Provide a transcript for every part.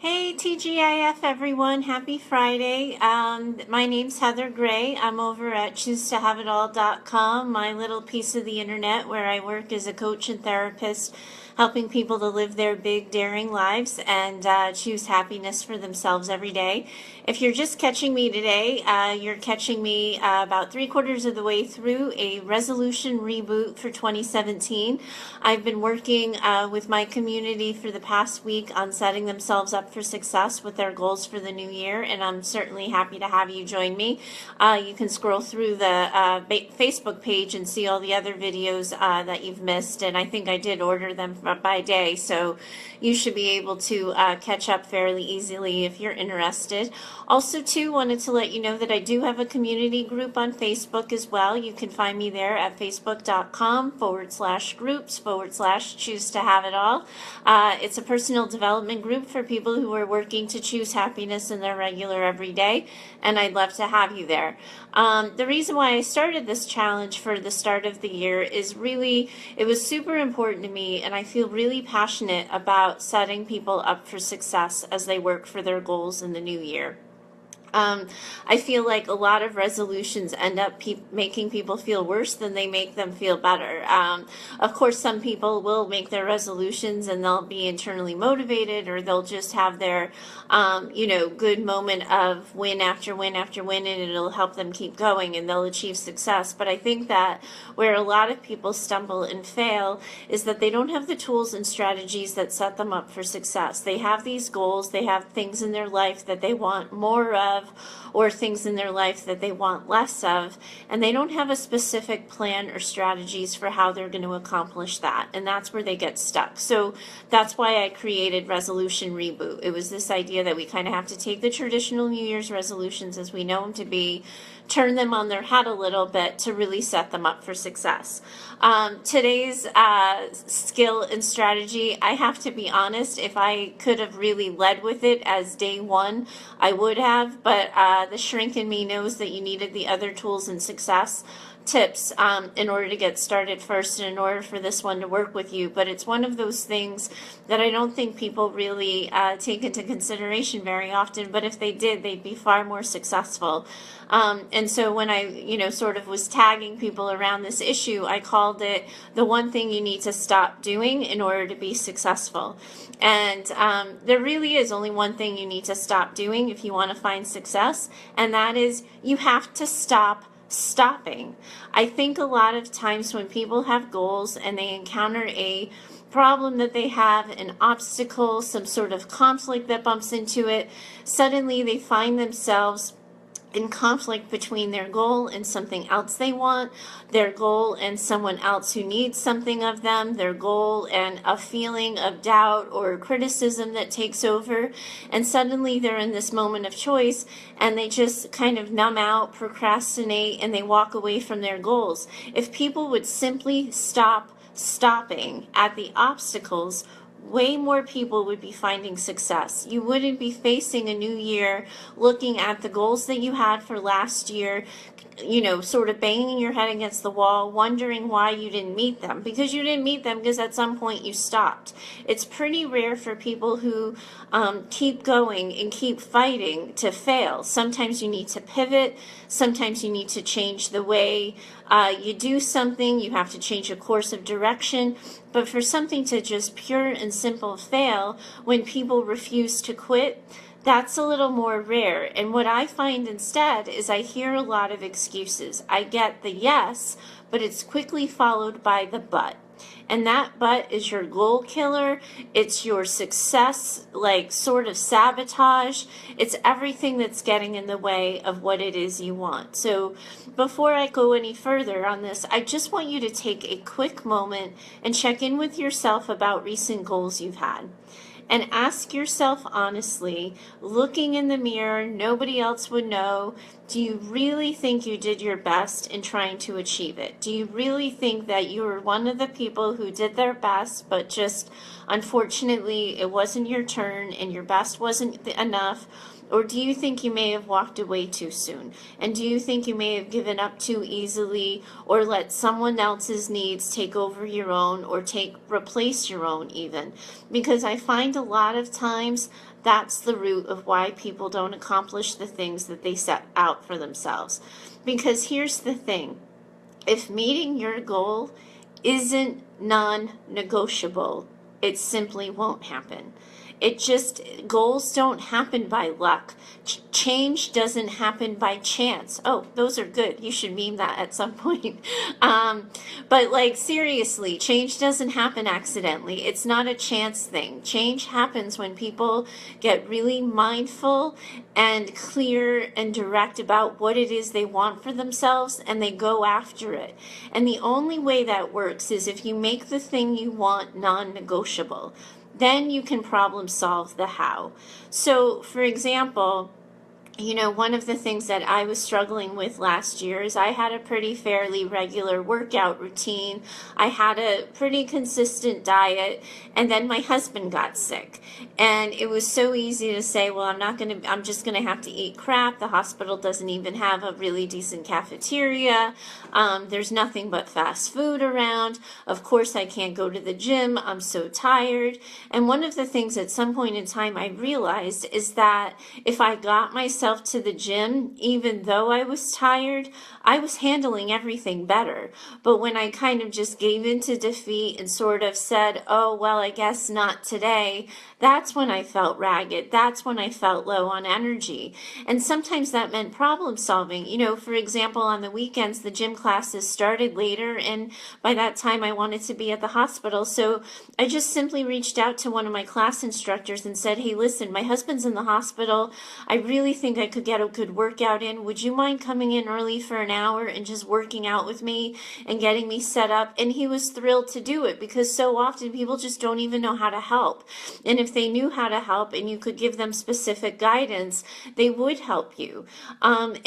Hey TGIF everyone, happy Friday. My name's Heather Gray. I'm over at choosetohaveitall.com, my little piece of the internet where I work as a coach and therapist, helping people to live their big, daring lives and choose happiness for themselves every day. If you're just catching me today, you're catching me about 3/4 of the way through a resolution reboot for 2017. I've been working with my community for the past week on setting themselves up for success with their goals for the new year, and I'm certainly happy to have you join me. You can scroll through the Facebook page and see all the other videos that you've missed, and I think I did order them by day, so you should be able to catch up fairly easily if you're interested. Also, too, wanted to let you know that I do have a community group on Facebook as well. You can find me there at facebook.com/groups/choose to have it all. It's a personal development group for people who are working to choose happiness in their regular everyday, and I'd love to have you there. The reason why I started this challenge for the start of the year is really, it was super important to me, and I feel really passionate about setting people up for success as they work for their goals in the new year. I feel like a lot of resolutions end up making people feel worse than they make them feel better. Of course, some people will make their resolutions and they'll be internally motivated, or they'll just have their, good moment of win after win after win, and it'll help them keep going and they'll achieve success. But I think that where a lot of people stumble and fail is that they don't have the tools and strategies that set them up for success. They have these goals, they have things in their life that they want more of, or things in their life that they want less of, and they don't have a specific plan or strategies for how they're going to accomplish that, and that's where they get stuck. So that's why I created Resolution Reboot. It was this idea that we kind of have to take the traditional New Year's resolutions as we know them to be, turn them on their head a little bit to really set them up for success. Today's skill and strategy, I have to be honest, if I could have really led with it as day one, I would have, but the shrink in me knows that you needed the other tools and success tips in order to get started first and in order for this one to work with you. But it's one of those things that I don't think people really take into consideration very often, but if they did, they'd be far more successful. And so when I, sort of was tagging people around this issue, I called it the one thing you need to stop doing in order to be successful. And there really is only one thing you need to stop doing if you want to find success, and that is you have to stop stopping. I think a lot of times when people have goals and they encounter a problem that they have, an obstacle, some sort of conflict that bumps into it, suddenly they find themselves in conflict between their goal and something else they want, their goal and someone else who needs something of them, their goal and a feeling of doubt or criticism that takes over, and suddenly they're in this moment of choice and they just kind of numb out, procrastinate, and they walk away from their goals. If people would simply stop stopping at the obstacles, way more people would be finding success. You wouldn't be facing a new year looking at the goals that you had for last year, sort of banging your head against the wall, wondering why you didn't meet them, because you didn't meet them because at some point you stopped. It's pretty rare for people who keep going and keep fighting to fail. Sometimes you need to pivot. Sometimes you need to change the way you do something. You have to change a course of direction. But for something to just pure and simple fail, when people refuse to quit, that's a little more rare. And what I find instead is I hear a lot of excuses. I get the yes, but it's quickly followed by the but. And that but is your goal killer. It's your success, sort of sabotage. It's everything that's getting in the way of what it is you want. So before I go any further on this, I just want you to take a quick moment and check in with yourself about recent goals you've had. And ask yourself honestly, looking in the mirror, nobody else would know, do you really think you did your best in trying to achieve it? Do you really think that you were one of the people who did their best, but just unfortunately it wasn't your turn and your best wasn't enough? Or do you think you may have walked away too soon? And do you think you may have given up too easily, or let someone else's needs take over your own, or replace your own even? Because I find a lot of times that's the root of why people don't accomplish the things that they set out for themselves. Because here's the thing, if meeting your goal isn't non-negotiable, it simply won't happen. Goals don't happen by luck. Change doesn't happen by chance. Oh, those are good. You should meme that at some point. But like, seriously, change doesn't happen accidentally. It's not a chance thing. Change happens when people get really mindful and clear and direct about what it is they want for themselves, and they go after it. And the only way that works is if you make the thing you want non-negotiable. Then you can problem solve the how. So, for example, one of the things that I was struggling with last year is I had a pretty fairly regular workout routine. I had a pretty consistent diet, and then my husband got sick. And it was so easy to say, well, I'm just going to have to eat crap. The hospital doesn't even have a really decent cafeteria. There's nothing but fast food around. Of course, I can't go to the gym. I'm so tired. And one of the things at some point in time I realized is that if I got myself to the gym, even though I was tired, I was handling everything better. But when I kind of just gave into defeat and sort of said, oh, well, I guess not today, that's when I felt ragged. That's when I felt low on energy. And sometimes that meant problem solving. For example, on the weekends, the gym classes started later, and by that time I wanted to be at the hospital. So I just simply reached out to one of my class instructors and said, hey, listen, my husband's in the hospital. I really think I could get a good workout in. Would you mind coming in early for an hour and just working out with me and getting me set up? And he was thrilled to do it, because so often people just don't even know how to help. And if they knew how to help and you could give them specific guidance, they would help you. And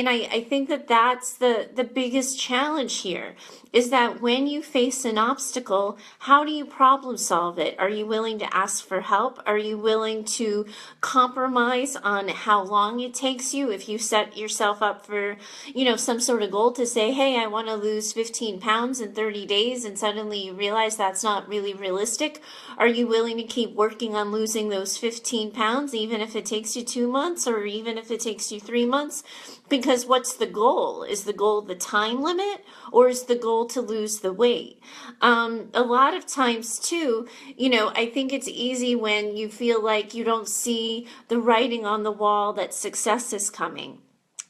I think that that's the biggest challenge here, is that when you face an obstacle, how do you problem solve it? Are you willing to ask for help? Are you willing to compromise on how long it takes you? If you set yourself up for, some sort of goal to say, hey, I want to lose 15 pounds in 30 days, and suddenly you realize that's not really realistic, are you willing to keep working on losing those 15 pounds, even if it takes you 2 months, or even if it takes you 3 months? Because what's the goal? Is the goal the time limit, or is the goal to lose the weight? A lot of times too, I think it's easy when you feel like you don't see the writing on the wall that success is coming.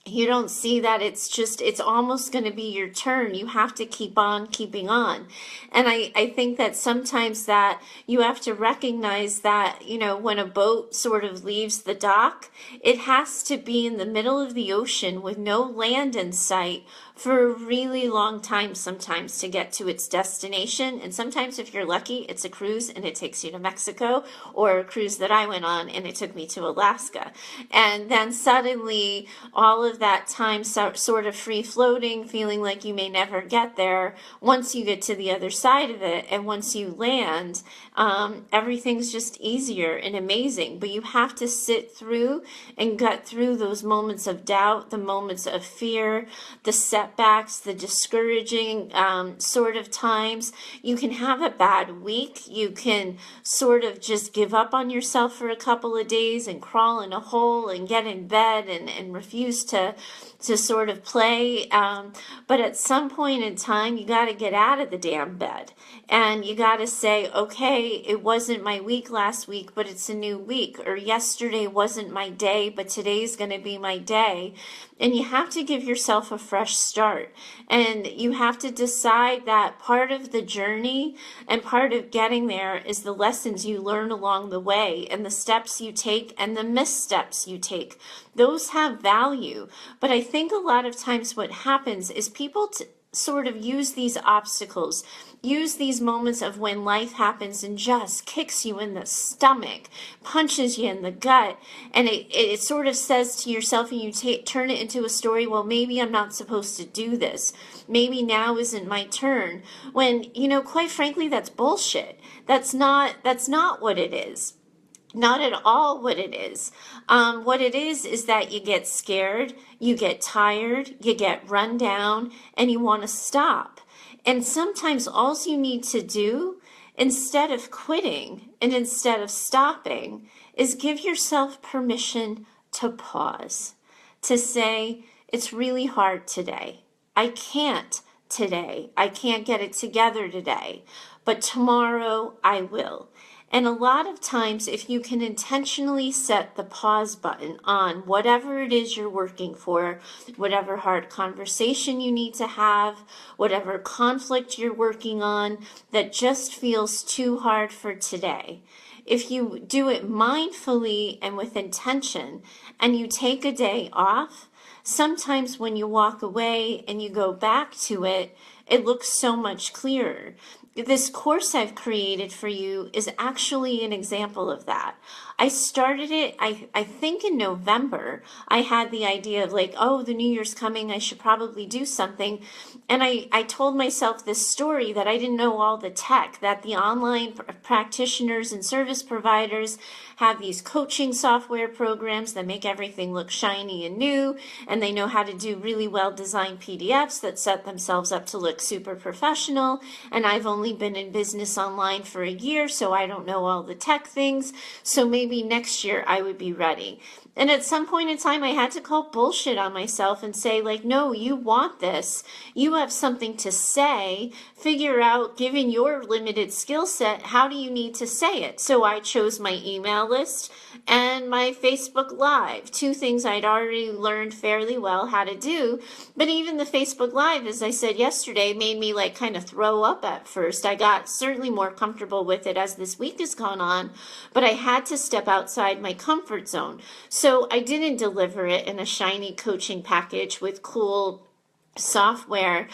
You don't see that it's almost going to be your turn. You have to keep on keeping on. And I think that sometimes that you have to recognize that, when a boat sort of leaves the dock, it has to be in the middle of the ocean with no land in sight for a really long time sometimes to get to its destination. And sometimes, if you're lucky, it's a cruise and it takes you to Mexico, or a cruise that I went on and it took me to Alaska. And then suddenly all of that time sort of free floating, feeling like you may never get there. Once you get to the other side of it and once you land, everything's just easier and amazing. But you have to sit through and gut through those moments of doubt, the moments of fear, the setbacks, the discouraging sort of times. You can have a bad week. You can sort of just give up on yourself for a couple of days and crawl in a hole and get in bed and refuse to sort of play. But at some point in time, you got to get out of the damn bed. And you got to say, okay, it wasn't my week last week, but it's a new week. Or yesterday wasn't my day, but today's going to be my day. And you have to give yourself a fresh start. And you have to decide that part of the journey and part of getting there is the lessons you learn along the way, and the steps you take and the missteps you take. Those have value. But I think a lot of times what happens is people sort of use these obstacles, use these moments of when life happens and just kicks you in the stomach, punches you in the gut, and it sort of says to yourself, and you turn it into a story, well, maybe I'm not supposed to do this. Maybe now isn't my turn. When, quite frankly, that's bullshit. That's not what it is. Not at all what it is. What it is that you get scared, you get tired, you get run down, and you want to stop. And sometimes all you need to do, instead of quitting and instead of stopping, is give yourself permission to pause, to say, it's really hard today. I can't today. I can't get it together today, but tomorrow I will. And a lot of times, if you can intentionally set the pause button on whatever it is you're working for, whatever hard conversation you need to have, whatever conflict you're working on that just feels too hard for today, if you do it mindfully and with intention, and you take a day off, sometimes when you walk away and you go back to it, it looks so much clearer. This course I've created for you is actually an example of that. I started it, I think in November. I had the idea of like, oh, the New Year's coming, I should probably do something. And I told myself this story that I didn't know all the tech, that the online practitioners and service providers have these coaching software programs that make everything look shiny and new, and they know how to do really well designed PDFs that set themselves up to look super professional. And I've only been in business online for a year, so I don't know all the tech things. So maybe next year I would be ready. And at some point in time, I had to call bullshit on myself and say, like, no, you want this. You have something to say. Figure out, given your limited skill set, how do you need to say it? So I chose my email list and my Facebook Live, two things I'd already learned fairly well how to do. But even the Facebook Live, as I said yesterday, made me like kind of throw up at first. I got certainly more comfortable with it as this week has gone on, but I had to step outside my comfort zone. So I didn't deliver it in a shiny coaching package with cool software.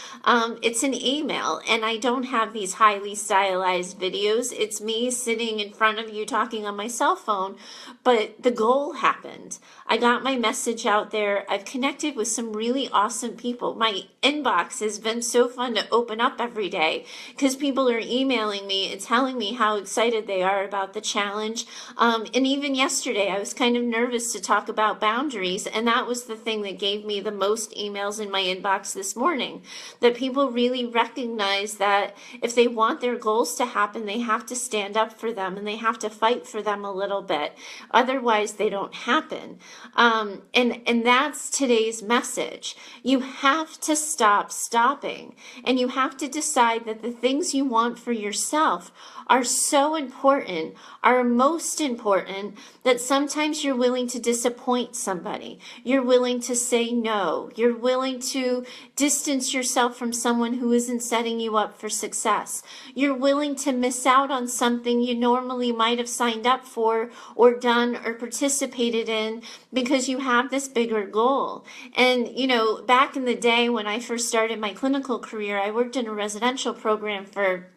It's an email, and I don't have these highly stylized videos. It's me sitting in front of you talking on my cell phone, but the goal happened. I got my message out there. I've connected with some really awesome people. My inbox has been so fun to open up every day because people are emailing me and telling me how excited they are about the challenge. And even yesterday, I was kind of nervous to talk about boundaries, and that was the thing that gave me the most emails in my inbox this morning, that people really recognize that if they want their goals to happen, they have to stand up for them and they have to fight for them a little bit. Otherwise, they don't happen. And that's today's message. You have to stop stopping, and you have to decide that the things you want for yourself are so important, are most important, that sometimes you're willing to disappoint somebody. You're willing to say no. You're willing to distance yourself from someone who isn't setting you up for success. You're willing to miss out on something you normally might have signed up for or done or participated in because you have this bigger goal. And, you know, back in the day when I first started my clinical career, I worked in a residential program for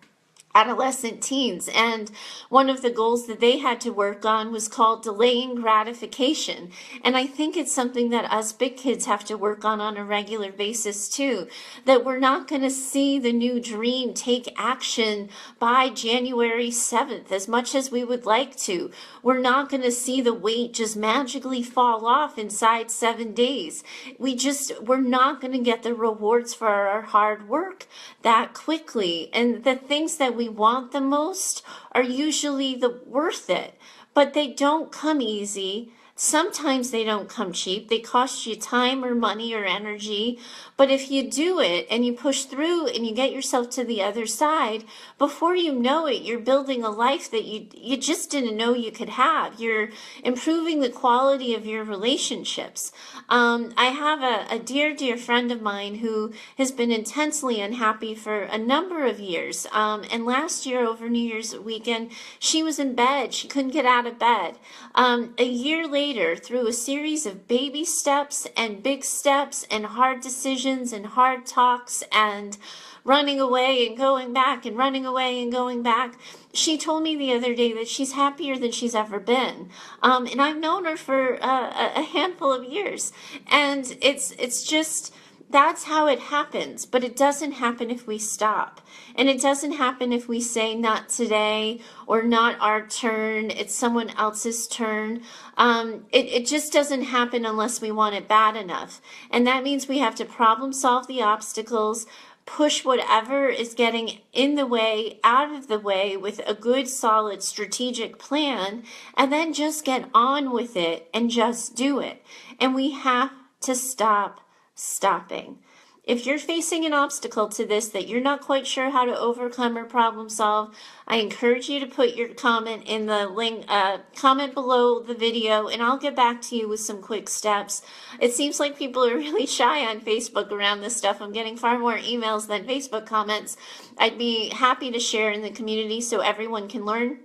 adolescent teens, and one of the goals that they had to work on was called delaying gratification. And I think it's something that us big kids have to work on a regular basis too, that we're not going to see the new dream take action by January 7th as much as we would like to. We're not going to see the weight just magically fall off inside 7 days. We're not going to get the rewards for our hard work that quickly. And the things that we want the most are usually worth it, but they don't come easy. Sometimes they don't come cheap. They cost you time or money or energy. But if you do it and you push through and you get yourself to the other side, before you know it, you're building a life that you just didn't know you could have. You're improving the quality of your relationships. I have a dear, dear friend of mine who has been intensely unhappy for a number of years. And last year over New Year's weekend, she was in bed. She couldn't get out of bed. A year later, through a series of baby steps and big steps and hard decisions and hard talks and running away and going back and running away and going back, she told me the other day that she's happier than she's ever been. And I've known her for a handful of years. And it's just, that's how it happens, but it doesn't happen if we stop. And it doesn't happen if we say not today or not our turn, it's someone else's turn. It just doesn't happen unless we want it bad enough. And that means we have to problem solve the obstacles, push whatever is getting in the way out of the way with a good, solid, strategic plan, and then just get on with it and just do it. And we have to stop stopping. If you're facing an obstacle to this that you're not quite sure how to overcome or problem solve, I encourage you to put your comment in the link, comment below the video, and I'll get back to you with some quick steps. It seems like people are really shy on Facebook around this stuff. I'm getting far more emails than Facebook comments. I'd be happy to share in the community so everyone can learn.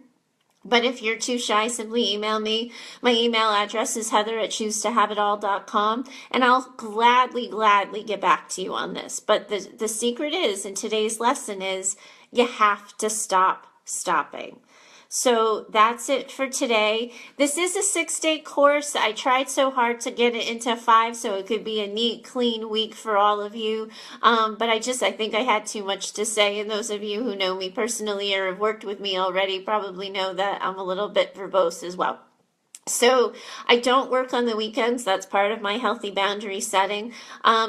But if you're too shy, simply email me. My email address is heather@choosetohaveitall.com, and I'll gladly get back to you on this. But the secret is, in today's lesson is, you have to stop stopping. So that's it for today. This is a 6-day course. I tried so hard to get it into 5 so it could be a neat, clean week for all of you. But I think I had too much to say. And those of you who know me personally or have worked with me already probably know that I'm a little bit verbose as well. So I don't work on the weekends. That's part of my healthy boundary setting.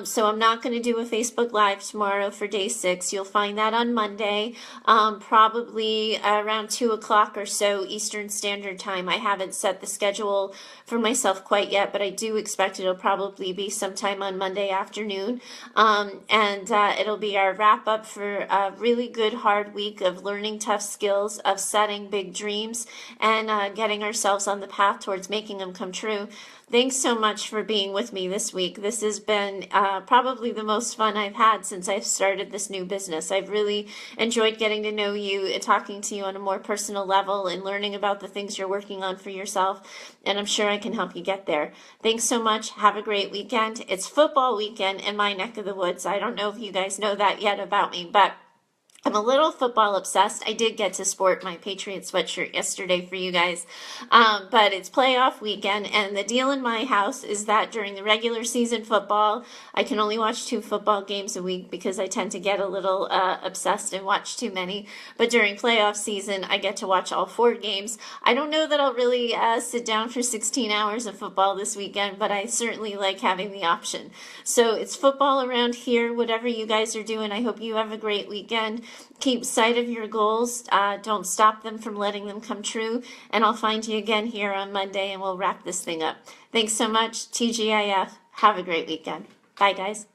So I'm not going to do a Facebook Live tomorrow for day 6. You'll find that on Monday, probably around 2 o'clock or so Eastern Standard Time. I haven't set the schedule for myself quite yet, but I do expect it'll probably be sometime on Monday afternoon. It'll be our wrap up for a really good hard week of learning tough skills, of setting big dreams, and getting ourselves on the path towards making them come true. Thanks so much for being with me this week. This has been probably the most fun I've had since I've started this new business. I've really enjoyed getting to know you and talking to you on a more personal level and learning about the things you're working on for yourself. And I'm sure I can help you get there. Thanks so much. Have a great weekend. It's football weekend in my neck of the woods. I don't know if you guys know that yet about me, but I'm a little football obsessed. I did get to sport my Patriot sweatshirt yesterday for you guys, but it's playoff weekend, and the deal in my house is that during the regular season football, I can only watch 2 football games a week because I tend to get a little obsessed and watch too many, but during playoff season, I get to watch all 4 games. I don't know that I'll really sit down for 16 hours of football this weekend, but I certainly like having the option. So it's football around here, whatever you guys are doing. I hope you have a great weekend. Keep sight of your goals. Don't stop them from letting them come true. And I'll find you again here on Monday and we'll wrap this thing up. Thanks so much. TGIF. Have a great weekend. Bye, guys.